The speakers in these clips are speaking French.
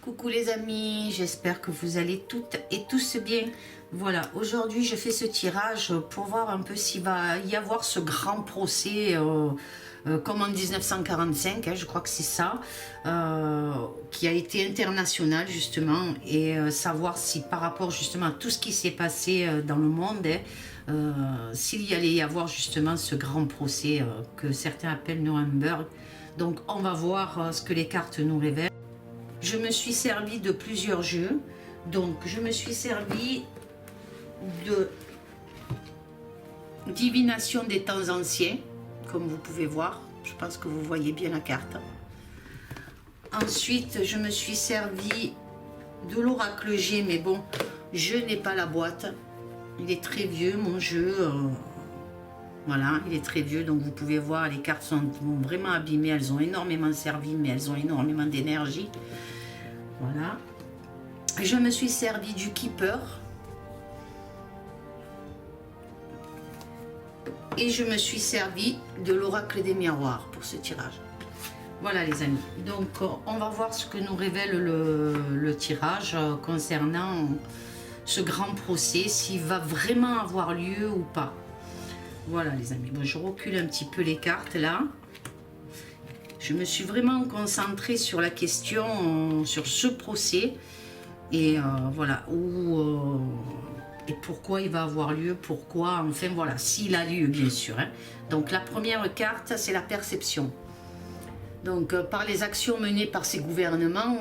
Coucou les amis, j'espère que vous allez toutes et tous bien. Voilà, aujourd'hui je fais ce tirage pour voir un peu s'il va y avoir ce grand procès comme en 1945, je crois que c'est ça, qui a été international justement, et savoir si par rapport justement à tout ce qui s'est passé dans le monde, s'il y allait y avoir justement ce grand procès que certains appellent Nuremberg. Donc on va voir ce que les cartes nous révèlent. Je me suis servi de plusieurs jeux. Donc, je me suis servi de divination des temps anciens, comme vous pouvez voir. Je pense que vous voyez bien la carte. Ensuite, je me suis servi de l'oracle G, mais bon, je n'ai pas la boîte. Il est très vieux, mon jeu. Voilà, il est très vieux, donc vous pouvez voir, les cartes sont vraiment abîmées, elles ont énormément servi, mais elles ont énormément d'énergie. Voilà. Je me suis servi du Keeper. Et je me suis servi de l'oracle des miroirs pour ce tirage. Voilà les amis. Donc on va voir ce que nous révèle le tirage concernant ce grand procès, s'il va vraiment avoir lieu ou pas. Voilà les amis, bon, je recule un petit peu les cartes là. Je me suis vraiment concentrée sur la question, sur ce procès. Et voilà, et pourquoi il va avoir lieu, pourquoi, enfin voilà, s'il a lieu bien sûr. Donc la première carte, c'est la perception. Donc par les actions menées par ces gouvernements,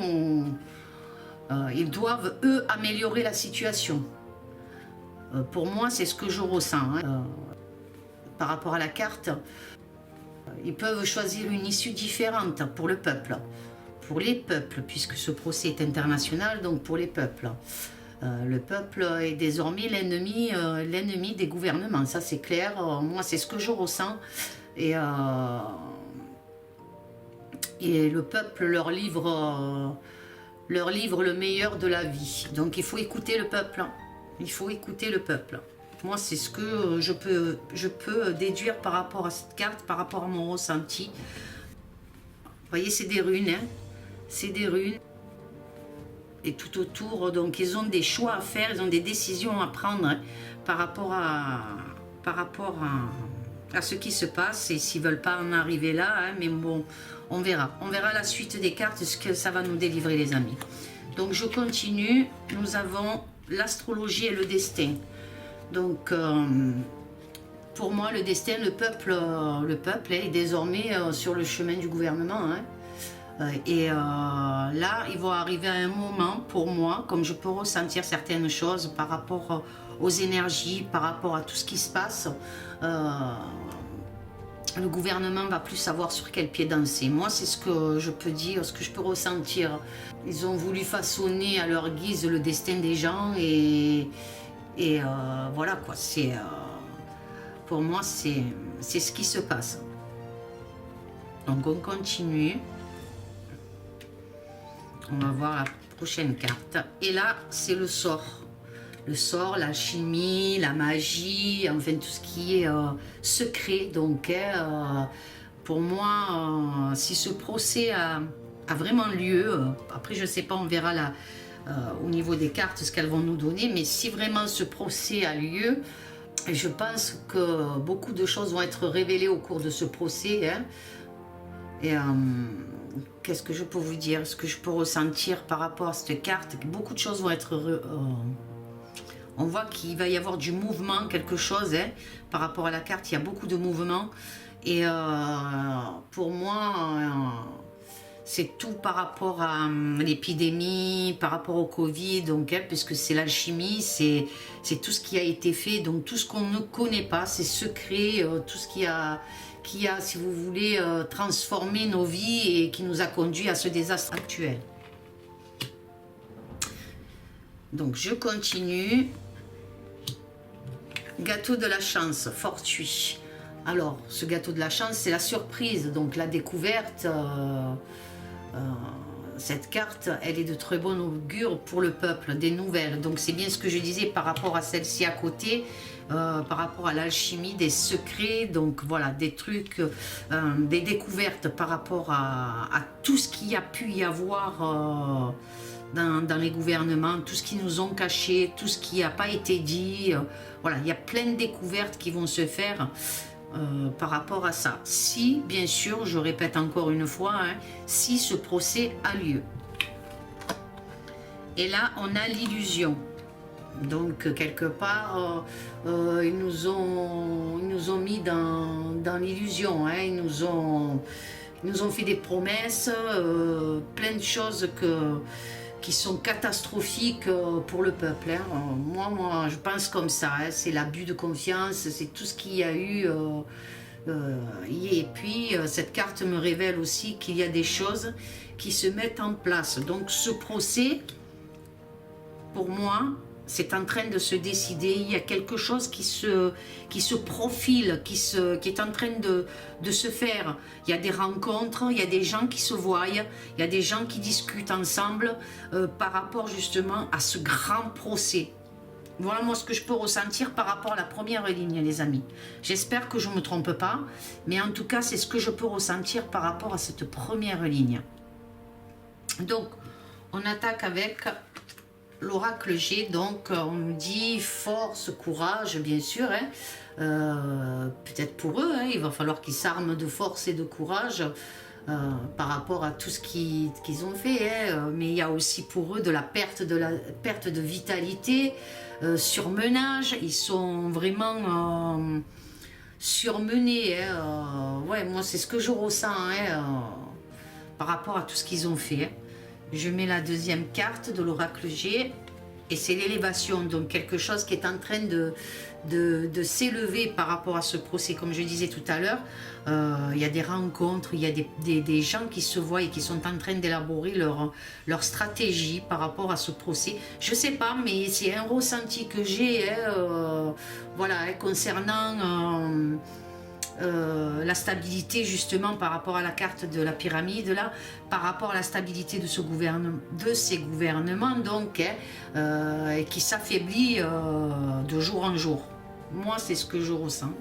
ils doivent eux améliorer la situation. Pour moi, c'est ce que je ressens. Par rapport à la carte, ils peuvent choisir une issue différente pour le peuple, pour les peuples, puisque ce procès est international, donc pour les peuples. Le peuple est désormais l'ennemi des gouvernements, ça c'est clair, moi c'est ce que je ressens. Et le peuple leur livre le meilleur de la vie. Donc il faut écouter le peuple, il faut écouter le peuple. Moi, c'est ce que je peux déduire par rapport à cette carte, par rapport à mon ressenti. Vous voyez, c'est des runes, c'est des runes. Et tout autour, donc ils ont des choix à faire, ils ont des décisions à prendre par rapport à ce qui se passe, et s'ils ne veulent pas en arriver là, mais bon, on verra. On verra la suite des cartes, ce que ça va nous délivrer les amis. Donc je continue, nous avons l'astrologie et le destin. Donc, pour moi, le destin, le peuple est désormais sur le chemin du gouvernement. Là, il va arriver à un moment, pour moi, comme je peux ressentir certaines choses par rapport aux énergies, par rapport à tout ce qui se passe, le gouvernement va plus savoir sur quel pied danser. Moi, c'est ce que je peux dire, ce que je peux ressentir. Ils ont voulu façonner à leur guise le destin des gens et voilà quoi, pour moi c'est ce qui se passe. Donc on continue. On va voir la prochaine carte. Et là c'est le sort. Le sort, l'alchimie, la magie, enfin tout ce qui est secret. Donc pour moi, si ce procès a vraiment lieu, après je sais pas, on verra là. Au niveau des cartes, ce qu'elles vont nous donner, mais si vraiment ce procès a lieu, je pense que beaucoup de choses vont être révélées au cours de ce procès. Et qu'est-ce que je peux vous dire, ce que je peux ressentir par rapport à cette carte, beaucoup de choses vont être... on voit qu'il va y avoir du mouvement, quelque chose, par rapport à la carte, il y a beaucoup de mouvement. Et pour moi... c'est tout par rapport à l'épidémie, par rapport au Covid, donc, puisque c'est l'alchimie, c'est tout ce qui a été fait, donc tout ce qu'on ne connaît pas, c'est secret, tout ce qui a, si vous voulez, transformé nos vies et qui nous a conduit à ce désastre actuel. Donc je continue. Gâteau de la chance, fortuit. Alors, ce gâteau de la chance, c'est la surprise, donc la découverte. Cette carte, elle est de très bon augure pour le peuple, des nouvelles. Donc c'est bien ce que je disais par rapport à celle-ci à côté. par rapport à l'alchimie, des secrets, donc voilà, des trucs, des découvertes par rapport à tout ce qu'il y a pu y avoir dans les gouvernements, tout ce qu'ils nous ont caché, tout ce qui n'a pas été dit. Voilà, il y a plein de découvertes qui vont se faire par rapport à ça. Si, bien sûr, je répète encore une fois, hein, si ce procès a lieu. Et là, on a l'illusion. Donc, quelque part, ils nous ont mis dans l'illusion. Hein, ils nous ont fait des promesses, plein de choses qui sont catastrophiques pour le peuple. Hein. Moi, je pense comme ça. Hein, c'est l'abus de confiance, c'est tout ce qu'il y a eu. Et puis, cette carte me révèle aussi qu'il y a des choses qui se mettent en place. Donc, ce procès, pour moi, c'est en train de se décider. Il y a quelque chose qui se profile, qui est en train de se faire. Il y a des rencontres, il y a des gens qui se voient, il y a des gens qui discutent ensemble par rapport justement à ce grand procès. Voilà moi ce que je peux ressentir par rapport à la première ligne, les amis. J'espère que je ne me trompe pas, mais en tout cas, c'est ce que je peux ressentir par rapport à cette première ligne. Donc, on attaque avec l'oracle G, donc on nous dit force, courage, bien sûr, hein. Peut-être pour eux, hein, il va falloir qu'ils s'arment de force et de courage par rapport à tout ce qu'ils ont fait, hein. Mais il y a aussi pour eux de la perte de vitalité, surmenage, ils sont vraiment surmenés, hein. Ouais, moi c'est ce que je ressens, hein, par rapport à tout ce qu'ils ont fait, hein. Je mets la deuxième carte de l'oracle G et c'est l'élévation, donc quelque chose qui est en train de s'élever par rapport à ce procès. Comme je disais tout à l'heure, il y a des rencontres, il y a des gens qui se voient et qui sont en train d'élaborer leur stratégie par rapport à ce procès. Je ne sais pas, mais c'est un ressenti que j'ai, hein, voilà, hein, concernant la stabilité justement par rapport à la carte de la pyramide là, par rapport à la stabilité de ces gouvernements donc, hein, qui s'affaiblit de jour en jour. Moi c'est ce que je ressens.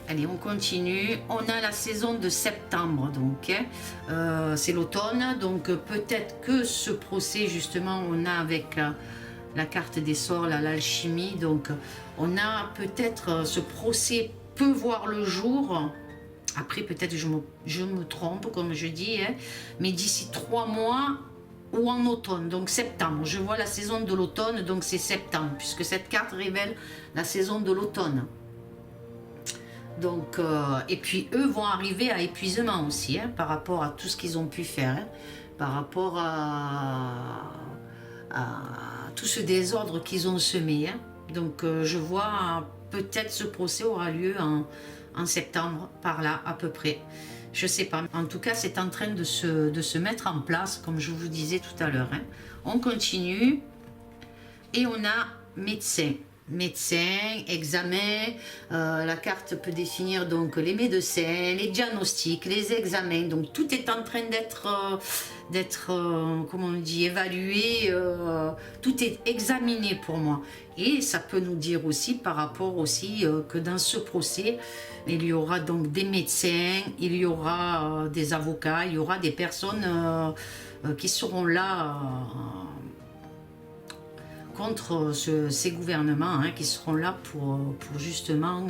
Allez, on continue. On a la saison de septembre, donc hein, c'est l'automne, donc peut-être que ce procès justement on a avec la carte des sorts, l'alchimie, donc on a peut-être ce procès peut voir le jour. Après peut-être je me trompe comme je dis, hein, mais d'ici 3 mois ou en automne, donc septembre. Je vois la saison de l'automne, donc c'est septembre, puisque cette carte révèle la saison de l'automne. Donc, et puis eux vont arriver à épuisement aussi, hein, par rapport à tout ce qu'ils ont pu faire, hein, par rapport à tout ce désordre qu'ils ont semé, hein. Donc je vois peut-être ce procès aura lieu en septembre, par là à peu près. Je sais pas. En tout cas, c'est en train de se mettre en place, comme je vous disais tout à l'heure, hein. On continue et on a médecin. Médecin, examen, la carte peut définir donc les médecins, les diagnostics, les examens, donc tout est en train d'être, comment on dit, évalué, tout est examiné pour moi. Et ça peut nous dire aussi par rapport aussi que dans ce procès, il y aura donc des médecins, il y aura des avocats, il y aura des personnes qui seront là contre ces gouvernements, hein, qui seront là pour justement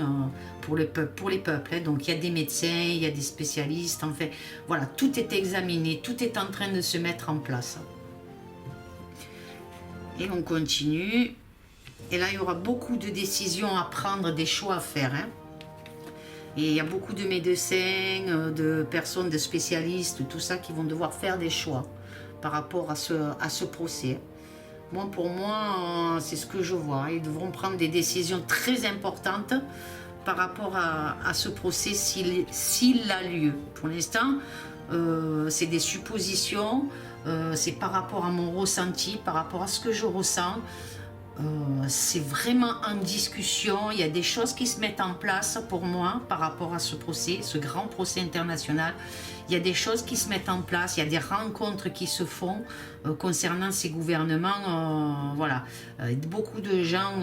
pour les peuples, hein. Donc il y a des médecins, il y a des spécialistes, en fait, voilà, tout est examiné, tout est en train de se mettre en place. Et on continue. Et là, il y aura beaucoup de décisions à prendre, des choix à faire, hein. Et il y a beaucoup de médecins, de personnes, de spécialistes, tout ça qui vont devoir faire des choix par rapport à ce procès. Moi, pour moi, c'est ce que je vois. Ils devront prendre des décisions très importantes par rapport à ce procès s'il a lieu. Pour l'instant, c'est des suppositions, c'est par rapport à mon ressenti, par rapport à ce que je ressens. c'est vraiment en discussion. Il y a des choses qui se mettent en place pour moi par rapport à ce procès, ce grand procès international. Il y a des choses qui se mettent en place, il y a des rencontres qui se font concernant ces gouvernements. Voilà, beaucoup de gens,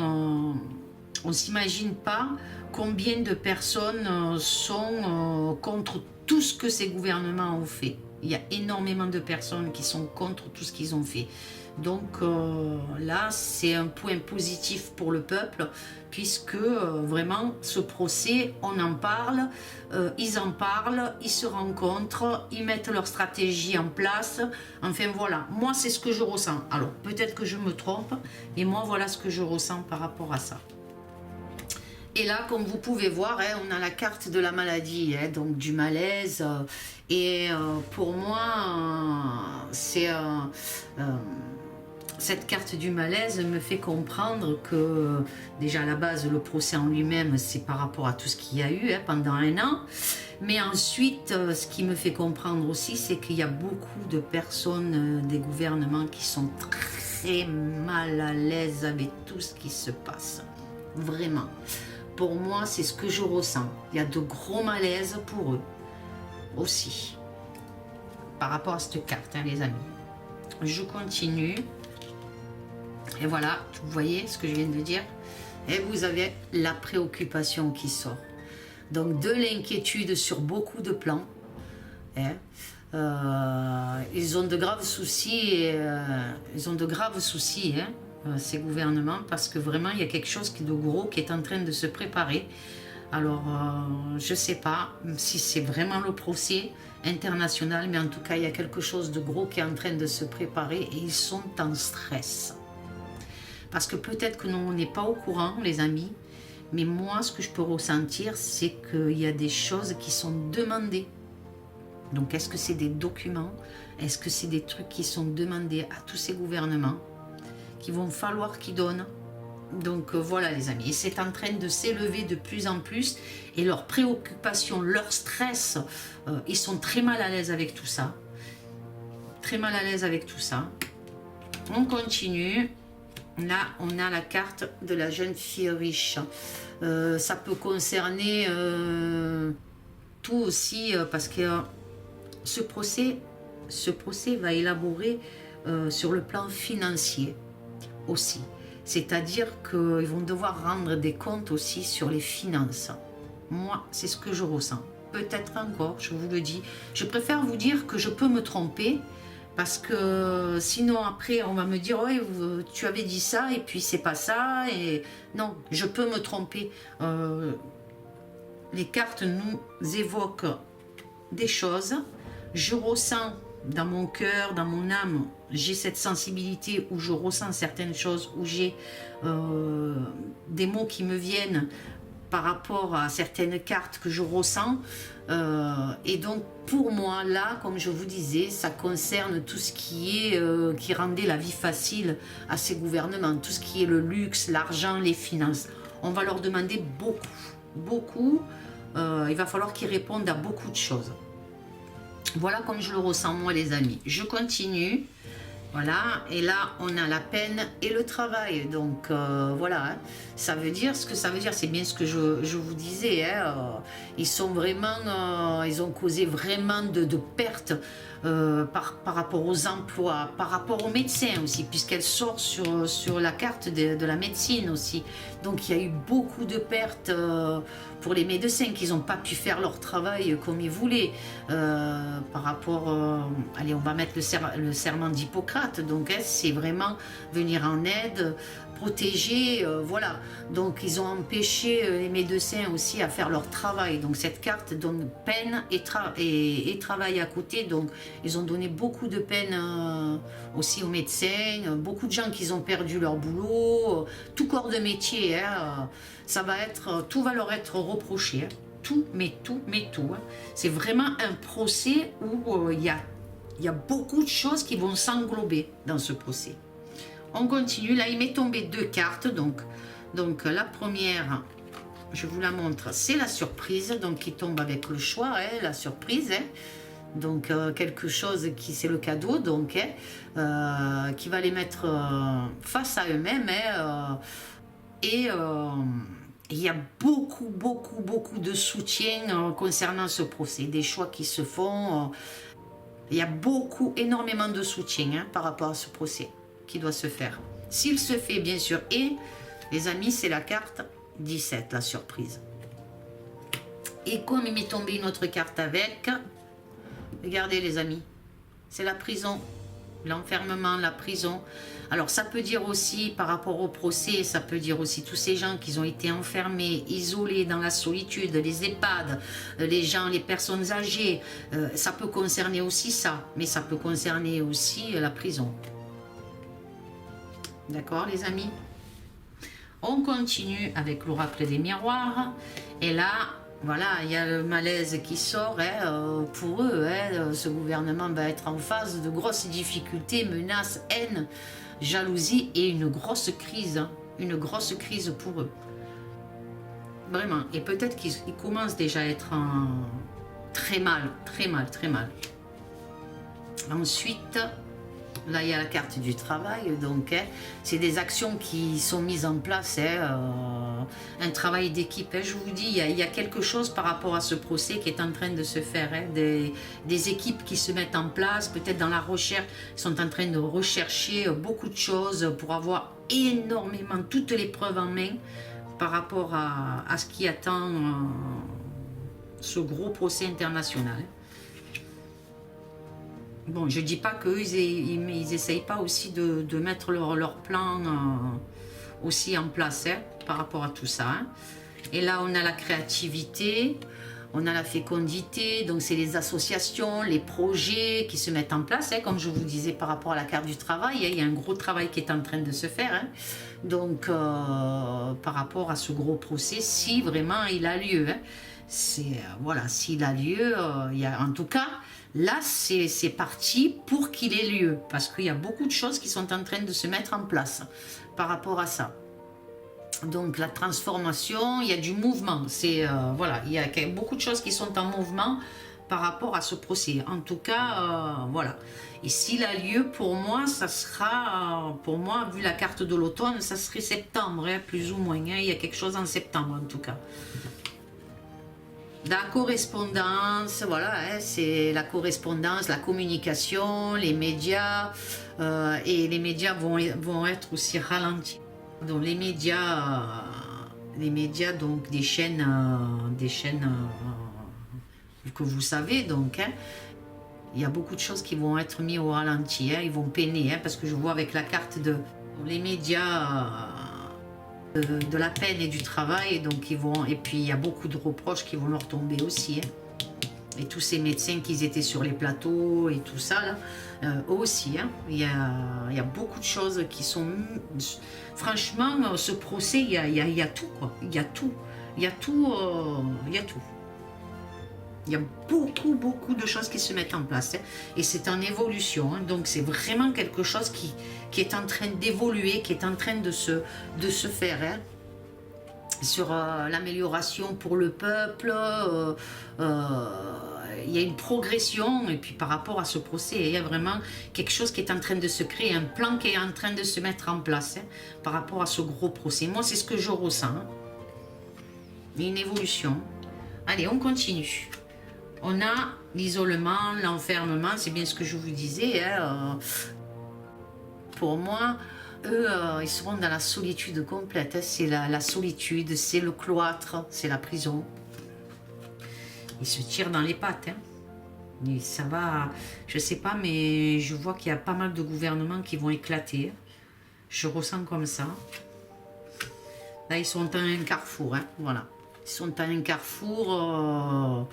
on ne s'imagine pas combien de personnes sont contre tout ce que ces gouvernements ont fait. Il y a énormément de personnes qui sont contre tout ce qu'ils ont fait. Donc là, c'est un point positif pour le peuple, puisque vraiment, ce procès, on en parle, ils en parlent, ils se rencontrent, ils mettent leur stratégie en place. Enfin voilà, moi, c'est ce que je ressens. Alors, peut-être que je me trompe, mais moi, voilà ce que je ressens par rapport à ça. Et là, comme vous pouvez voir, hein, on a la carte de la maladie, hein, donc du malaise. Et pour moi, c'est... cette carte du malaise me fait comprendre que déjà à la base le procès en lui-même c'est par rapport à tout ce qu'il y a eu pendant un an, mais ensuite ce qui me fait comprendre aussi c'est qu'il y a beaucoup de personnes des gouvernements qui sont très mal à l'aise avec tout ce qui se passe, vraiment. Pour moi c'est ce que je ressens, il y a de gros malaises pour eux aussi par rapport à cette carte, hein, les amis. Je continue. Et voilà, vous voyez ce que je viens de dire. Et vous avez la préoccupation qui sort. Donc de l'inquiétude sur beaucoup de plans. Hein. Ils ont de graves soucis, ces gouvernements, parce que vraiment il y a quelque chose de gros qui est en train de se préparer. Alors je ne sais pas si c'est vraiment le procès international, mais en tout cas il y a quelque chose de gros qui est en train de se préparer et ils sont en stress. Parce que peut-être que nous, on n'est pas au courant, les amis, mais moi, ce que je peux ressentir, c'est qu'il y a des choses qui sont demandées. Donc, est-ce que c'est des documents? Est-ce que c'est des trucs qui sont demandés à tous ces gouvernements, qu'il vont falloir qu'ils donnent? Donc, voilà, les amis. Et c'est en train de s'élever de plus en plus. Et leurs préoccupations, leur stress, ils sont très mal à l'aise avec tout ça. Très mal à l'aise avec tout ça. On continue. Là, on a la carte de la jeune fille riche. Ça peut concerner tout aussi, parce que ce procès va élaborer sur le plan financier aussi. C'est-à-dire qu'ils vont devoir rendre des comptes aussi sur les finances. Moi, c'est ce que je ressens. Peut-être encore, je vous le dis. Je préfère vous dire que je peux me tromper, parce que sinon après on va me dire ouais, tu avais dit ça et puis c'est pas ça. Et non, je peux me tromper. Les cartes nous évoquent des choses. Je ressens dans mon cœur, dans mon âme, j'ai cette sensibilité où je ressens certaines choses, où j'ai des mots qui me viennent par rapport à certaines cartes que je ressens. Et donc pour moi là, comme je vous disais, ça concerne tout ce qui est qui rendait la vie facile à ces gouvernements, tout ce qui est le luxe, l'argent, les finances. On va leur demander beaucoup. Il va falloir qu'ils répondent à beaucoup de choses. Voilà comme je le ressens moi, les amis. Je continue. Voilà, et là on a la peine et le travail, donc voilà, hein. Ça veut dire, ce que ça veut dire, c'est bien ce que je vous disais, hein, ils sont vraiment, ils ont causé vraiment de pertes par rapport aux emplois, par rapport aux médecins aussi, puisqu'elle sort sur la carte de la médecine aussi. Donc il y a eu beaucoup de pertes pour les médecins qui n'ont pas pu faire leur travail comme ils voulaient, par rapport, allez, on va mettre le serment d'Hippocrate, donc hein, c'est vraiment venir en aide, protéger, voilà. Donc ils ont empêché les médecins aussi à faire leur travail. Donc cette carte donne peine et travail à côté. Donc ils ont donné beaucoup de peine aussi aux médecins, beaucoup de gens qui ont perdu leur boulot, tout corps de métier, hein, ça va être, tout va leur être reproché, hein. Tout. Hein. C'est vraiment un procès où il y a beaucoup de choses qui vont s'englober dans ce procès. On continue, là il m'est tombé deux cartes, donc la première, je vous la montre, c'est la surprise, donc qui tombe avec le choix, hein, la surprise, hein. Donc quelque chose qui c'est le cadeau, donc qui va les mettre face à eux-mêmes. Et il y a beaucoup de soutien concernant ce procès, des choix qui se font. Il y a énormément de soutien par rapport à ce procès qui doit se faire. S'il se fait, bien sûr. Et, les amis, c'est la carte 17, la surprise. Et comme il m'est tombé une autre carte avec, regardez les amis, c'est la prison, l'enfermement, la prison. Alors ça peut dire aussi par rapport au procès, ça peut dire aussi tous ces gens qui ont été enfermés, isolés dans la solitude, les EHPAD, les gens, les personnes âgées, ça peut concerner aussi ça, mais ça peut concerner aussi la prison. D'accord les amis? On continue avec l'oracle des miroirs, et là, voilà, il y a le malaise qui sort, pour eux, ce gouvernement va être en phase de grosses difficultés, menaces, haine, jalousie et une grosse crise pour eux. Vraiment, et peut-être qu'ils commencent déjà à être très mal. Ensuite, là il y a la carte du travail, donc c'est des actions qui sont mises en place, un travail d'équipe. Je vous dis, il y a quelque chose par rapport à ce procès qui est en train de se faire, des équipes qui se mettent en place, peut-être dans la recherche, sont en train de rechercher beaucoup de choses pour avoir énormément, toutes les preuves en main par rapport à ce qui attend ce gros procès international. Bon, je ne dis pas qu'eux, ils n'essayent pas aussi de mettre leur plan aussi en place par rapport à tout ça. Et là, on a la créativité, on a la fécondité, donc c'est les associations, les projets qui se mettent en place, comme je vous disais par rapport à la carte du travail, il y a un gros travail qui est en train de se faire. Donc, par rapport à ce gros procès, si vraiment il a lieu, voilà, s'il a lieu, en tout cas, là, c'est parti pour qu'il ait lieu, parce qu'il y a beaucoup de choses qui sont en train de se mettre en place par rapport à ça. Donc, la transformation, il y a du mouvement. Voilà, il y a beaucoup de choses qui sont en mouvement par rapport à ce procès. En tout cas, voilà. Et s'il a lieu, pour moi, ça sera, pour moi, vu la carte de l'automne, ça serait septembre, plus ou moins. Il y a quelque chose en septembre, en tout cas. La correspondance, voilà, c'est la correspondance, la communication, les médias, et les médias vont être aussi ralentis. Donc les médias, donc des chaînes que vous savez, donc, il y a beaucoup de choses qui vont être mises au ralenti, ils vont peiner, parce que je vois avec la carte de les médias, de la peine et du travail, donc et puis il y a beaucoup de reproches qui vont leur tomber aussi, et tous ces médecins qui étaient sur les plateaux et tout ça là, eux aussi, il y a beaucoup de choses qui sont, franchement, ce procès, il y a tout, quoi, il y a tout, il y a beaucoup de choses qui se mettent en place, et c'est en évolution, donc c'est vraiment quelque chose qui est en train d'évoluer, qui est en train de se faire, sur l'amélioration pour le peuple. Il y a une progression, et puis par rapport à ce procès, il y a vraiment quelque chose qui est en train de se créer, un plan qui est en train de se mettre en place, par rapport à ce gros procès. Moi, c'est ce que je ressens, une évolution. Allez, on continue. On a l'isolement, l'enfermement, c'est bien ce que je vous disais. Pour moi, eux, ils seront dans la solitude complète. C'est la solitude, c'est le cloître, c'est la prison. Ils se tirent dans les pattes. Et ça va, je sais pas, mais je vois qu'il y a pas mal de gouvernements qui vont éclater. Je ressens comme ça. Là, ils sont à un carrefour, voilà. Ils sont à un carrefour,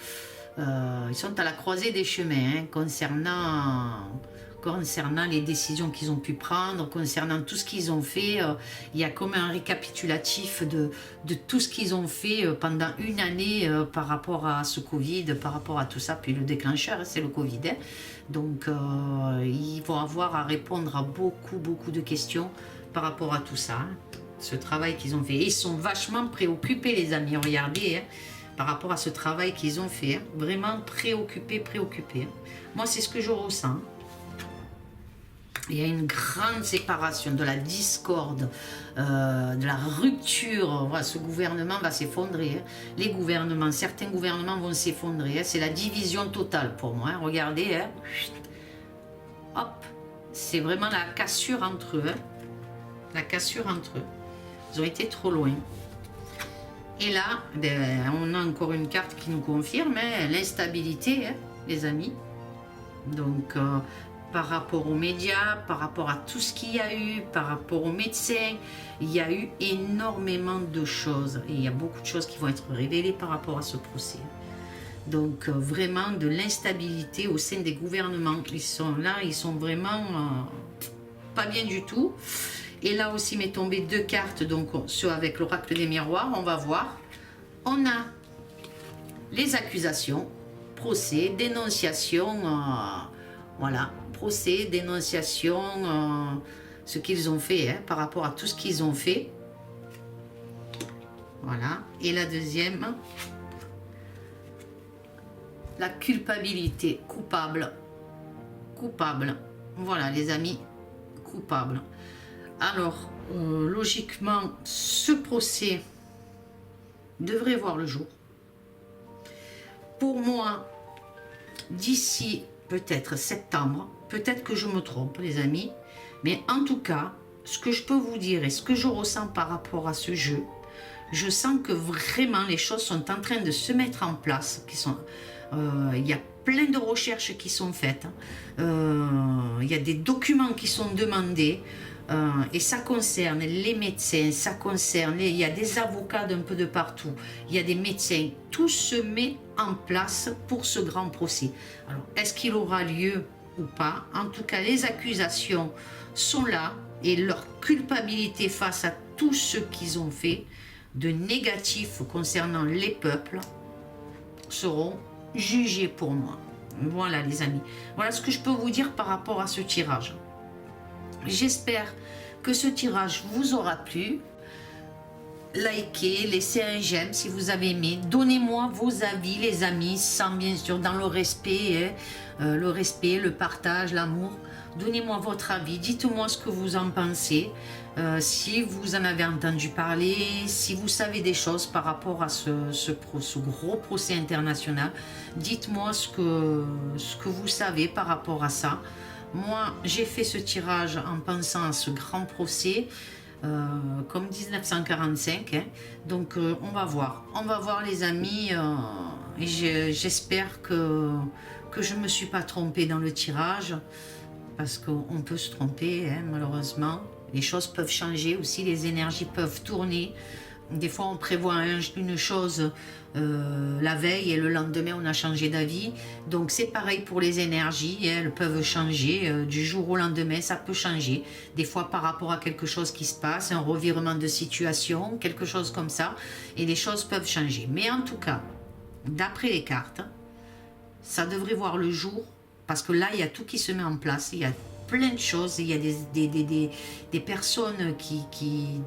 ils sont à la croisée des chemins, concernant les décisions qu'ils ont pu prendre, concernant tout ce qu'ils ont fait. Il y a comme un récapitulatif de tout ce qu'ils ont fait pendant une année, par rapport à ce Covid, par rapport à tout ça. Puis le déclencheur, c'est le Covid. Donc, ils vont avoir à répondre à beaucoup de questions par rapport à tout ça. Ce travail qu'ils ont fait. Et ils sont vachement préoccupés, les amis, regardez, par rapport à ce travail qu'ils ont fait. Hein. Vraiment préoccupés. Hein. Moi, c'est ce que je ressens. Il y a une grande séparation, de la discorde, de la rupture. Voilà, ce gouvernement va s'effondrer. Hein. Les gouvernements, certains gouvernements vont s'effondrer. Hein. C'est la division totale pour moi. Hein. Regardez, hein. Hop, c'est vraiment la cassure entre eux. Hein. La cassure entre eux. Ils ont été trop loin. Et là, ben, on a encore une carte qui nous confirme hein, l'instabilité, hein, les amis. Donc, par rapport aux médias, par rapport à tout ce qu'il y a eu, par rapport aux médecins, il y a eu énormément de choses. Et il y a beaucoup de choses qui vont être révélées par rapport à ce procès. Donc, vraiment de l'instabilité au sein des gouvernements. Ils sont là, ils sont vraiment pas bien du tout. Et là aussi m'est tombé deux cartes, donc ceux avec l'oracle des miroirs, on va voir. On a les accusations, procès, dénonciation, voilà, procès, dénonciation, ce qu'ils ont fait, hein, par rapport à tout ce qu'ils ont fait. Voilà, et la deuxième, la culpabilité, coupable, voilà les amis, coupable. Alors, logiquement, ce procès devrait voir le jour. Pour moi, d'ici peut-être septembre, peut-être que je me trompe les amis, mais en tout cas, ce que je peux vous dire et ce que je ressens par rapport à ce jeu, je sens que vraiment les choses sont en train de se mettre en place. Il y a plein de recherches qui sont faites, il y a des documents qui sont demandés, et ça concerne les médecins, ça concerne, il y a des avocats d'un peu de partout, il y a des médecins, tout se met en place pour ce grand procès. Alors, est-ce qu'il aura lieu ou pas? En tout cas, les accusations sont là et leur culpabilité face à tout ce qu'ils ont fait de négatif concernant les peuples seront jugés pour moi. Voilà les amis, voilà ce que je peux vous dire par rapport à ce tirage. J'espère que ce tirage vous aura plu. Likez, laissez un j'aime si vous avez aimé. Donnez-moi vos avis les amis, sans bien sûr dans le respect, hein, le partage, l'amour. Donnez-moi votre avis, dites-moi ce que vous en pensez. Si vous en avez entendu parler, si vous savez des choses par rapport à ce gros procès international, dites-moi ce que vous savez par rapport à ça. Moi, j'ai fait ce tirage en pensant à ce grand procès, comme 1945. Hein. Donc, on va voir les amis. J'espère que je ne me suis pas trompée dans le tirage, parce qu'on peut se tromper, hein, malheureusement. Les choses peuvent changer aussi, les énergies peuvent tourner. Des fois, on prévoit une chose la veille et le lendemain, on a changé d'avis. Donc, c'est pareil pour les énergies. Hein, elles peuvent changer du jour au lendemain, ça peut changer. Des fois, par rapport à quelque chose qui se passe, un revirement de situation, quelque chose comme ça. Et les choses peuvent changer. Mais en tout cas, d'après les cartes, ça devrait voir le jour. Parce que là, il y a tout qui se met en place. Il y a plein de choses, il y a des personnes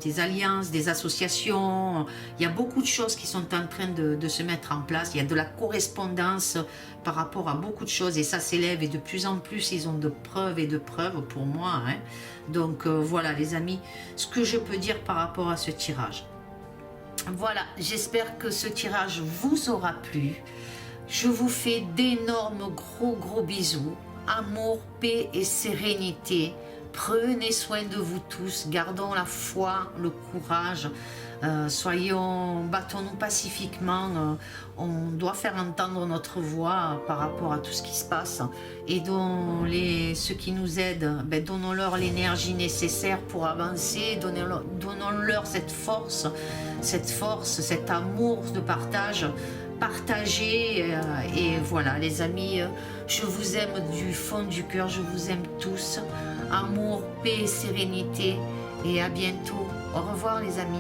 des alliances, des associations, il y a beaucoup de choses qui sont en train de se mettre en place, il y a de la correspondance par rapport à beaucoup de choses et ça s'élève et de plus en plus ils ont de preuves et de preuves pour moi. Hein. Donc voilà les amis, ce que je peux dire par rapport à ce tirage. Voilà, j'espère que ce tirage vous aura plu. Je vous fais d'énormes gros bisous. Amour, paix et sérénité. Prenez soin de vous tous. Gardons la foi, le courage. Battons-nous pacifiquement. On doit faire entendre notre voix par rapport à tout ce qui se passe. Et ceux qui nous aident, donnons-leur l'énergie nécessaire pour avancer. Donnons-leur cette force, cet amour de partage. Partagez et voilà les amis, je vous aime du fond du cœur, je vous aime tous. Amour, paix, sérénité et à bientôt. Au revoir les amis.